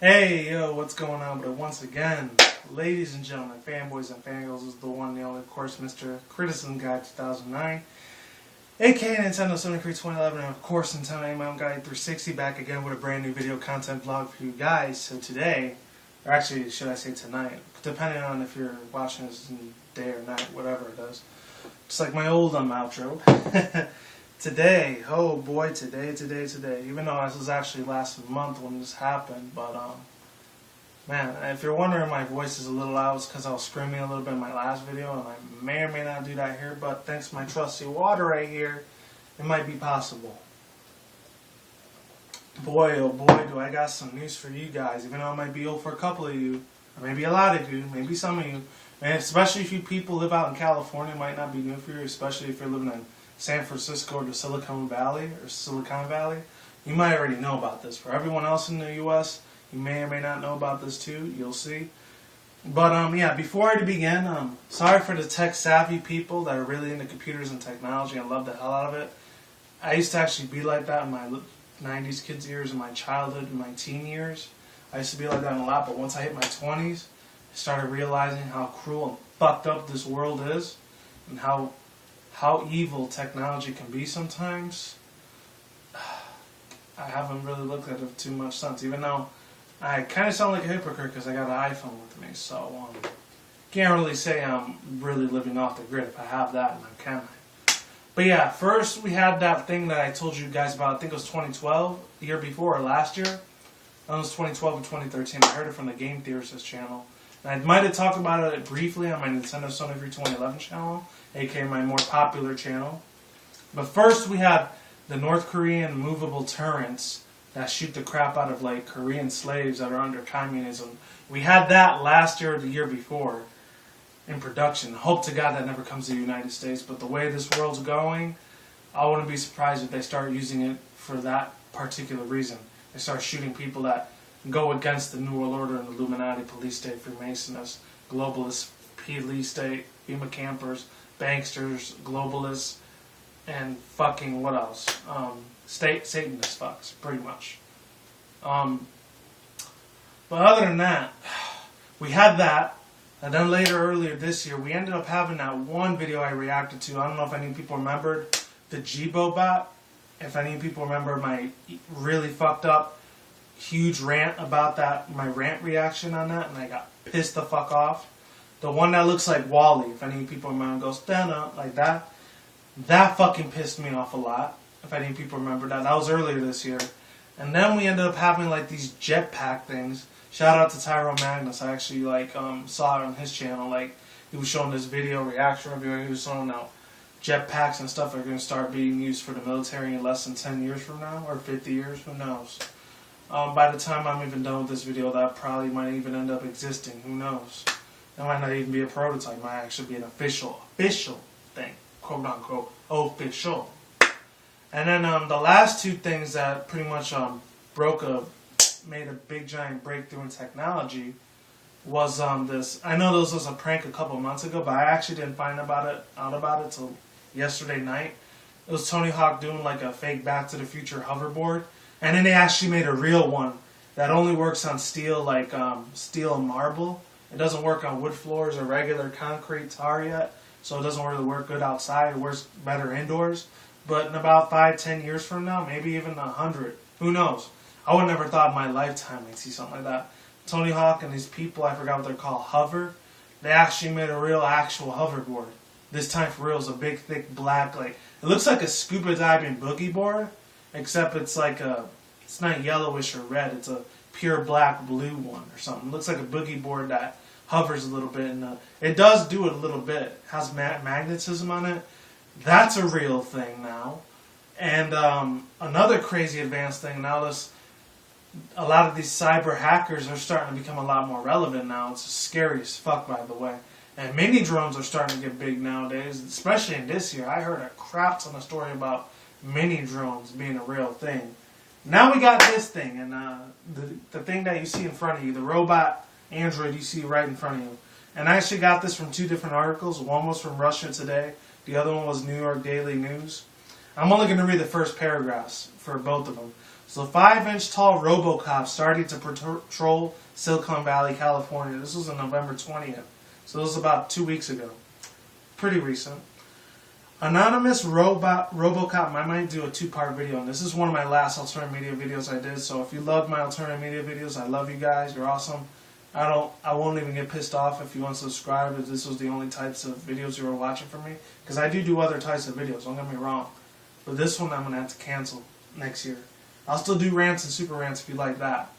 Hey, yo, what's going on? But once again, ladies and gentlemen, fanboys and fangirls is the one, the only, of course, Mr. Criticism Guy 2009, aka Nintendo 73 2011, and of course, Nintendo AM Guy 360, back again with a brand new video content vlog for you guys. So today, or actually, should I say tonight, depending on if you're watching this in day or night, whatever it is. Just like my old outro. Today, oh boy, today, even though this was actually last month when this happened, but, man, if you're wondering my voice is a little loud, it's because I was screaming a little bit in my last video, and I may or may not do that here, but thanks to my trusty water right here, it might be possible. Boy, oh boy, do I got some news for you guys, even though it might be old for a couple of you, or maybe a lot of you, maybe some of you, and especially if you people live out in California, it might not be new for you, especially if you're living in San Francisco or the Silicon Valley, you might already know about this. For everyone else in the U.S., you may or may not know about this too. You'll see. But yeah, before I begin, sorry for the tech-savvy people that are really into computers and technology and love the hell out of it. I used to actually be like that in my 90s kids years, in my childhood, in my teen years. I used to be like that a lot, but once I hit my 20s, I started realizing how cruel and fucked up this world is, and how evil technology can be sometimes. I haven't really looked at it too much since, even though I kind of sound like a hypocrite because I got an iPhone with me, so can't really say I'm really living off the grid if I have that, and I can. But yeah, first we had that thing that I told you guys about, I think it was 2012, the year before, or last year. That was 2012 or 2013, I heard it from the Game Theorist channel. And I might have talked about it briefly on my Nintendo 73 2011 channel, aka my more popular channel. But first we had the North Korean movable turrets that shoot the crap out of like Korean slaves that are under communism. We had that last year or the year before in production. Hope to God that never comes to the United States, but the way this world's going, I wouldn't be surprised if they start using it for that particular reason. They start shooting people that go against the New World Order and the Illuminati, police state, Freemasonists, globalists, police state, FEMA campers, banksters, globalists, and fucking what else? Satanist fucks, pretty much. But other than that, we had that, and then earlier this year, we ended up having that one video I reacted to. I don't know if any people remembered the Jibo bot. If any people remember my really fucked up huge rant about that, my rant reaction on that, and I got pissed the fuck off. The one that looks like Wally, if any people remember, goes stand up like that. That fucking pissed me off a lot. If any people remember that, that was earlier this year. And then we ended up having like these jetpack things. Shout out to Tyrone Magnus. I actually saw it on his channel. Like he was showing this video reaction review. He was showing out jetpacks and stuff are going to start being used for the military in less than 10 years from now, or 50 years. Who knows? By the time I'm even done with this video, that probably might even end up existing. Who knows? It might not even be a prototype. It might actually be an official thing. Quote unquote, official. And then the last two things that pretty much made a big giant breakthrough in technology was this. I know this was a prank a couple months ago, but I actually didn't find out about it till yesterday night. It was Tony Hawk doing like a fake Back to the Future hoverboard. And then they actually made a real one that only works on steel, like steel and marble. It doesn't work on wood floors or regular concrete tar yet, so it doesn't really work good outside. It works better indoors. But in about 5-10 years from now, maybe even 100, who knows? I would never thought in my lifetime I'd see something like that. Tony Hawk and these people, I forgot what they're called, Hover, they actually made a real actual hoverboard. This time for real, it's a big, thick, black, like, it looks like a scuba diving boogie board. Except it's like it's not yellowish or red, it's a pure black blue one or something. It looks like a boogie board that hovers a little bit, and it does do it a little bit. It has magnetism on it. That's a real thing now. And another crazy advanced thing now is a lot of these cyber hackers are starting to become a lot more relevant now. It's scary as fuck, by the way. And mini drones are starting to get big nowadays, especially in this year. I heard a crap ton of story about mini drones being a real thing. Now we got this thing, and the thing that you see in front of you, the robot android you see right in front of you. And I actually got this from two different articles. One was from Russia Today. The other one was New York Daily News. I'm only going to read the first paragraphs for both of them. So 5-inch tall RoboCop started to patrol Silicon Valley, California. This was on November 20th. So this was about 2 weeks ago. Pretty recent. Anonymous RoboCop, I might do a 2-part video on this. This is one of my last alternative media videos I did. So if you love my alternative media videos, I love you guys. You're awesome. I won't even get pissed off if you unsubscribe if this was the only types of videos you were watching from me. Because I do other types of videos, don't get me wrong. But this one I'm going to have to cancel next year. I'll still do rants and super rants if you like that.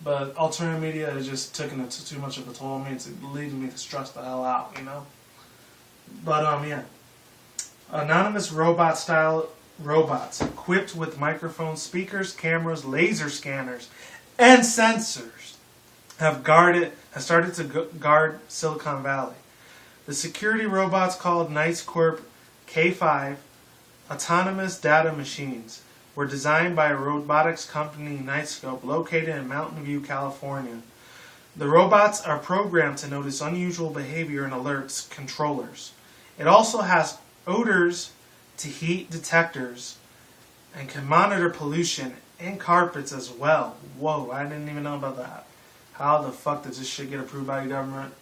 But alternative media is just taking it too much of a toll on me. It's leading me to stress the hell out, you know? But, yeah. Anonymous robot-style robots equipped with microphones, speakers, cameras, laser scanners, and sensors have started to guard Silicon Valley. The security robots called Knights Corp K5 autonomous data machines were designed by robotics company Knightscope located in Mountain View, California. The robots are programmed to notice unusual behavior and alerts controllers. It also has odors to heat detectors and can monitor pollution and carpets as well. Whoa, I didn't even know about that. How the fuck does this shit get approved by the government?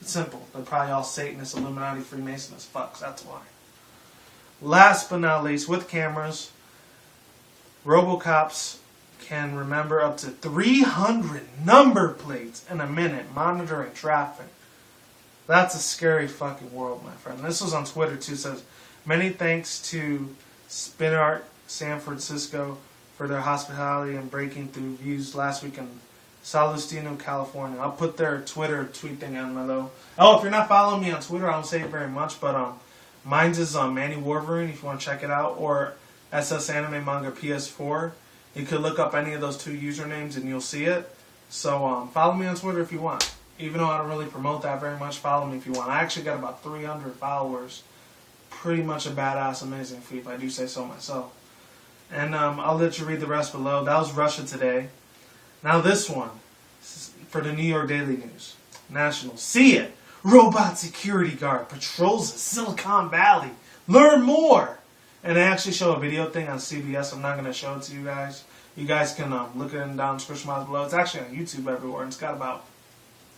It's simple. They're probably all Satanists, Illuminati, Freemasons, fucks. That's why. Last but not least, with cameras, RoboCops can remember up to 300 number plates in a minute, monitoring traffic. That's a scary fucking world, my friend. This was on Twitter too. It says, many thanks to Spinart San Francisco for their hospitality and breaking through views last week in Salustino, California. I'll put their Twitter tweet thing on below. Oh, if you're not following me on Twitter, I don't say it very much, but mine's is Manny Wolverine if you want to check it out, or SS Anime Manga PS4. You could look up any of those 2 usernames and you'll see it. So follow me on Twitter if you want. Even though I don't really promote that very much, follow me if you want. I actually got about 300 followers. Pretty much a badass, amazing feat, if I do say so myself. And I'll let you read the rest below. That was Russia Today. Now this one, for the New York Daily News. National. See it! Robot security guard patrols Silicon Valley. Learn more! And they actually show a video thing on CBS. I'm not going to show it to you guys. You guys can look at it in the down description box below. It's actually on YouTube everywhere. And it's got about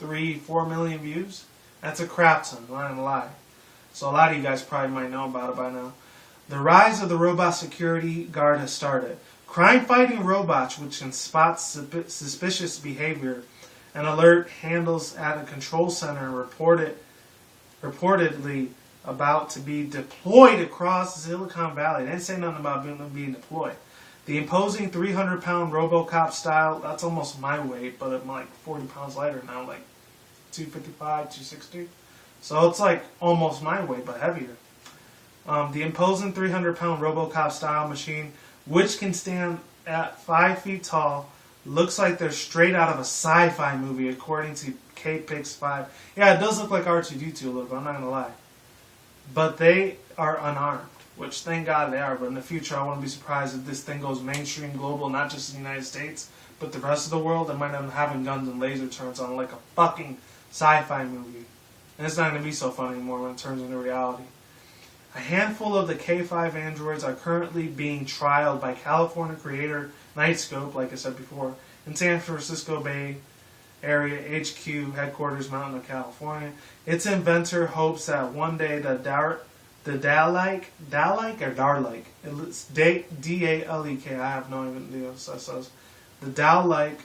3-4 million views. That's a crap ton, I'm not going to lie. So a lot of you guys probably might know about it by now. The rise of the robot security guard has started. Crime-fighting robots which can spot suspicious behavior and alert handles at a control center reportedly about to be deployed across Silicon Valley. They didn't say nothing about being deployed. The imposing 300-pound RoboCop style, that's almost my weight, but I'm like 40 pounds lighter now, like 255, 260. So it's like almost my weight, but heavier. The imposing 300-pound RoboCop style machine, which can stand at 5 feet tall, looks like they're straight out of a sci-fi movie, according to KPix5. Yeah, it does look like R2-D2 a little bit, I'm not going to lie. But they are unarmed, which thank God they are. But in the future, I wouldn't be surprised if this thing goes mainstream, global, not just in the United States, but the rest of the world. They might end up having guns and laser turns on like a fucking sci-fi movie. And it's not going to be so fun anymore when it turns into reality. A handful of the K5 androids are currently being trialed by California creator Knightscope, like I said before, in San Francisco Bay Area HQ headquarters, Mountain of California. Its inventor hopes that one day the Dalek, it's D-A-L-E-K, I have no idea what that says. The Dalek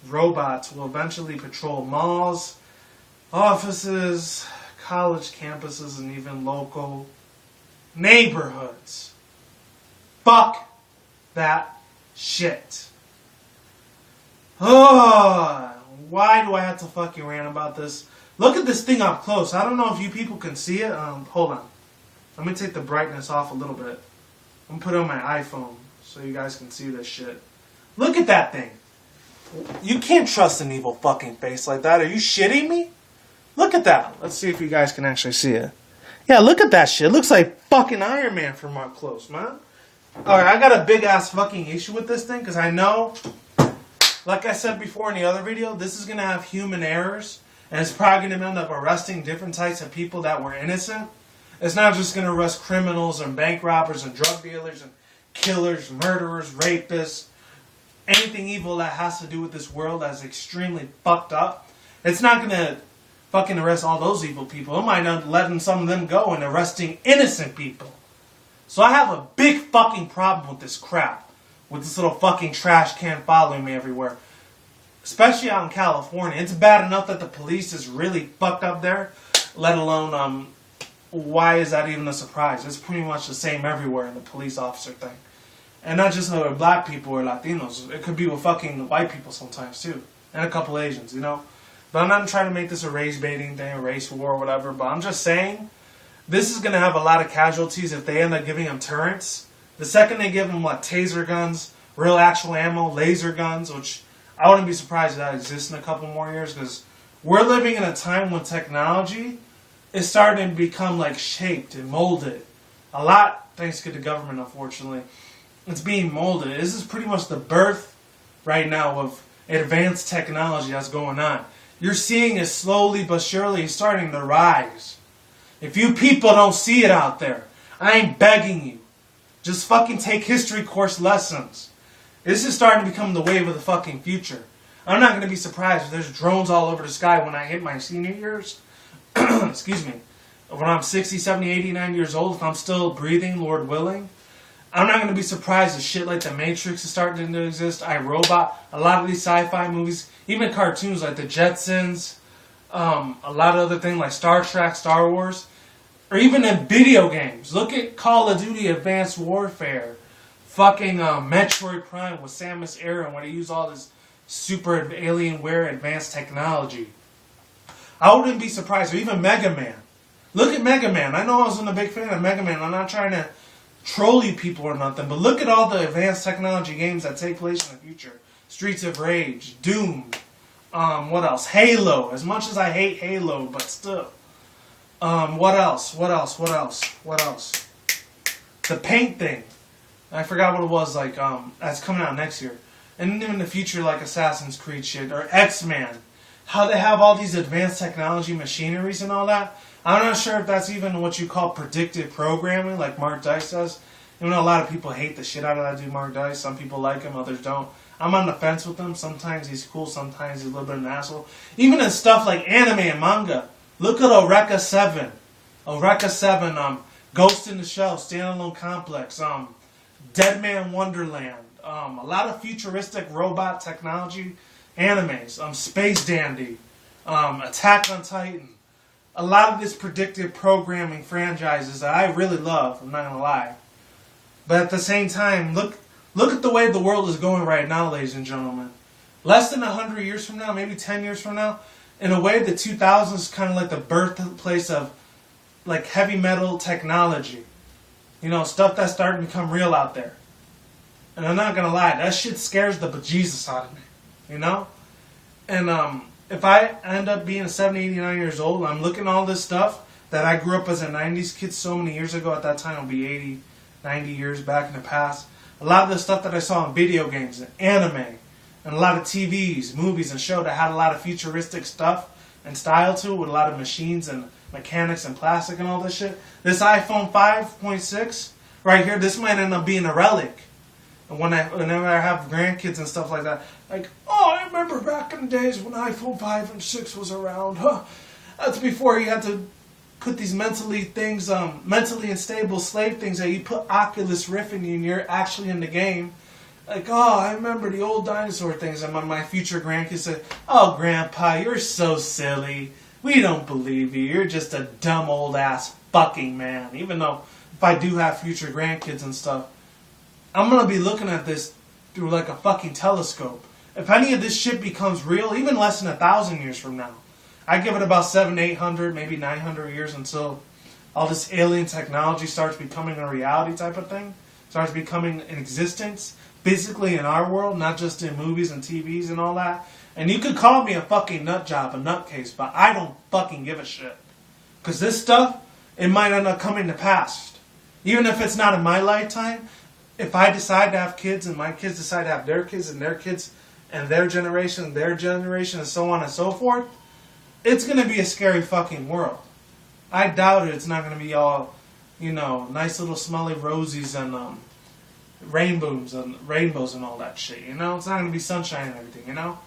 robots will eventually patrol malls, offices, college campuses, and even local neighborhoods. Fuck that shit. Oh, why do I have to fucking rant about this? Look at this thing up close. I don't know if you people can see it. Hold on. Let me take the brightness off a little bit. I'm going to put it on my iPhone so you guys can see this shit. Look at that thing. You can't trust an evil fucking face like that. Are you shitting me? Look at that. Let's see if you guys can actually see it. Yeah, look at that shit. It looks like fucking Iron Man from up close, man. Alright, I got a big ass fucking issue with this thing because I know, like I said before in the other video, this is going to have human errors. And it's probably going to end up arresting different types of people that were innocent. It's not just going to arrest criminals and bank robbers and drug dealers and killers, murderers, rapists, anything evil that has to do with this world that's extremely fucked up, it's not gonna fucking arrest all those evil people. It might not letting some of them go and arresting innocent people. So I have a big fucking problem with this crap. With this little fucking trash can following me everywhere. Especially out in California. It's bad enough that the police is really fucked up there. Let alone, why is that even a surprise? It's pretty much the same everywhere in the police officer thing. And not just with black people or Latinos. It could be with fucking white people sometimes too. And a couple Asians, you know. But I'm not trying to make this a race baiting thing, a race war or whatever. But I'm just saying, this is going to have a lot of casualties if they end up giving them turrets. The second they give them, taser guns, real actual ammo, laser guns, which I wouldn't be surprised if that exists in a couple more years, because we're living in a time when technology is starting to become, shaped and molded. A lot, thanks to the government, unfortunately. It's being molded. This is pretty much the birth, right now, of advanced technology that's going on. You're seeing it slowly but surely starting to rise. If you people don't see it out there, I ain't begging you. Just fucking take history course lessons. This is starting to become the wave of the fucking future. I'm not going to be surprised if there's drones all over the sky when I hit my senior years. Excuse me. When I'm 60, 70, 80, 90 years old, if I'm still breathing, Lord willing. I'm not going to be surprised if shit like The Matrix is starting to exist. iRobot, a lot of these sci-fi movies, even cartoons like The Jetsons, a lot of other things like Star Trek, Star Wars, or even in video games. Look at Call of Duty Advanced Warfare. Fucking Metroid Prime with Samus Aran when they use all this super Alienware advanced technology. I wouldn't be surprised. Or even Mega Man. Look at Mega Man. I know I wasn't a big fan of Mega Man. I'm not trying to troll you people or nothing, but look at all the advanced technology games that take place in the future. Streets of Rage, Doom, what else? Halo. As much as I hate Halo, but still. What else? The paint thing. I forgot what it was, that's coming out next year. And in the future, Assassin's Creed shit, or X-Men. How they have all these advanced technology machineries and all that. I'm not sure if that's even what you call predictive programming, like Mark Dice says. Even though a lot of people hate the shit out of that dude, Mark Dice. Some people like him, others don't. I'm on the fence with him. Sometimes he's cool, sometimes he's a little bit of an asshole. Even in stuff like anime and manga. Look at Eureka 7. Eureka 7, Ghost in the Shell, Standalone Complex, Dead Man Wonderland, a lot of futuristic robot technology animes, Space Dandy, Attack on Titan. A lot of this predictive programming franchises that I really love, I'm not going to lie. But at the same time, look at the way the world is going right now, ladies and gentlemen. Less than 100 years from now, maybe 10 years from now, in a way, the 2000s is kind of like the birthplace of heavy metal technology. You know, stuff that's starting to become real out there. And I'm not going to lie, that shit scares the bejesus out of me. You know? And if I end up being 70, 89 years old, and I'm looking at all this stuff that I grew up as a 90s kid so many years ago, at that time it'll be 80, 90 years back in the past. A lot of the stuff that I saw in video games and anime, and a lot of TVs, movies, and shows that had a lot of futuristic stuff and style to it, with a lot of machines and mechanics and plastic and all this shit. This iPhone 5.6 right here, this might end up being a relic. And whenever I have grandkids and stuff like that, I remember back in the days when iPhone 5 and 6 was around. Huh? That's before you had to put these mentally unstable slave things that you put Oculus Rift in you and you're actually in the game. I remember the old dinosaur things. And my future grandkids said, "Oh, Grandpa, you're so silly. We don't believe you. You're just a dumb old ass fucking man." Even though if I do have future grandkids and stuff, I'm going to be looking at this through a fucking telescope. If any of this shit becomes real, even less than 1,000 years from now, I give it about 700, 800, maybe 900 years until all this alien technology starts becoming a reality type of thing, starts becoming in existence, physically in our world, not just in movies and TVs and all that. And you could call me a fucking nut job, a nutcase, but I don't fucking give a shit. Because this stuff, it might end up coming to pass. Even if it's not in my lifetime, if I decide to have kids and my kids decide to have their kids and their kids and their generation, and so on and so forth, it's going to be a scary fucking world. I doubt it's not going to be all, nice little smelly rosies and rainbows and all that shit, you know? It's not going to be sunshine and everything, you know?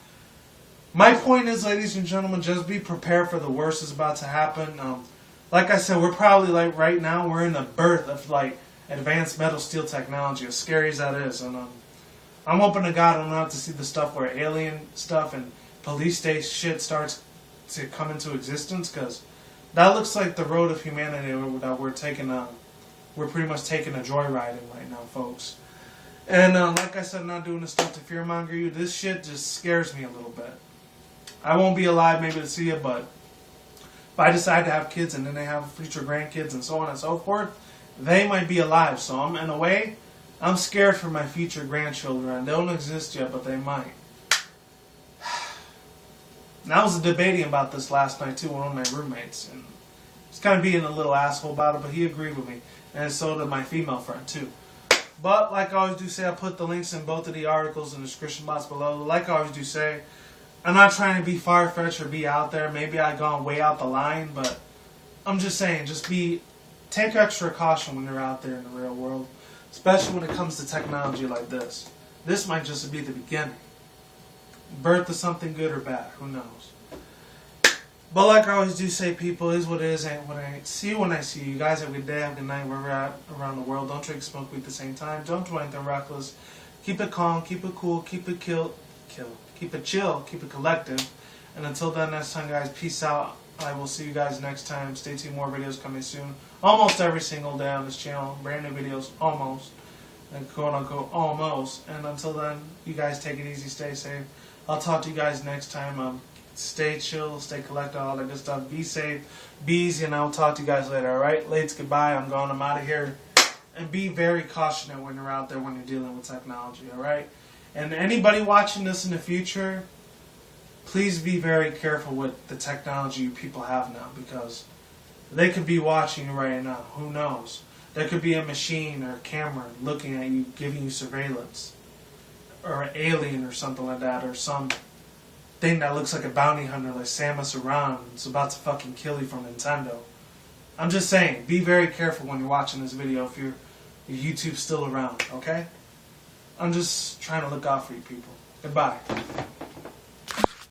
My point is, ladies and gentlemen, just be prepared for the worst is about to happen. Like I said, we're probably, like, right now, we're in the birth of, like, advanced metal steel technology, as scary as that is. And I'm hoping to God I'm not to see the stuff where alien stuff and police state shit starts to come into existence, because that looks like the road of humanity that we're taking we're pretty much taking a joyride in right now, folks. And like I said, I'm not doing this stuff to fearmonger you. This shit just scares me a little bit. I won't be alive maybe to see it, but if I decide to have kids and then they have future grandkids and so on and so forth, they might be alive. So I'm, in a way, I'm scared for my future grandchildren. They don't exist yet, but they might. And I was debating about this last night too with one of my roommates, and he's kind of being a little asshole about it, but he agreed with me, and so did my female friend too. But like I always do say, I put the links in both of the articles in the description box below. Like I always do say, I'm not trying to be far-fetched or be out there. Maybe I've gone way out the line, but I'm just saying, take extra caution when you're out there in the real world, especially when it comes to technology like this. This might just be the beginning. Birth of something good or bad, who knows? But like I always do say, people, is what it is, ain't what it ain't. See you when I see you. You guys have a good day, have a good night, wherever you're at around the world. Don't drink smoke weed at the same time. Don't do anything reckless. Keep it calm, keep it cool, keep it keep it chill, keep it collective. And until then, next time, guys, peace out. I will see you guys next time. Stay tuned, more videos coming soon. Almost every single day on this channel. Brand new videos, almost. And quote unquote, almost. And until then, you guys take it easy, stay safe. I'll talk to you guys next time. Stay chill, stay collected, all that good stuff. Be safe, be easy, and I'll talk to you guys later, alright? Ladies, goodbye. I'm gone. I'm out of here. And be very cautious when you're out there when you're dealing with technology, alright? And anybody watching this in the future, please be very careful with the technology you people have now, because they could be watching you right now. Who knows? There could be a machine or a camera looking at you, giving you surveillance. Or an alien or something like that, or some thing that looks like a bounty hunter like Samus Aran is about to fucking kill you from Nintendo. I'm just saying, be very careful when you're watching this video if your YouTube's still around, okay? I'm just trying to look out for you people. Goodbye.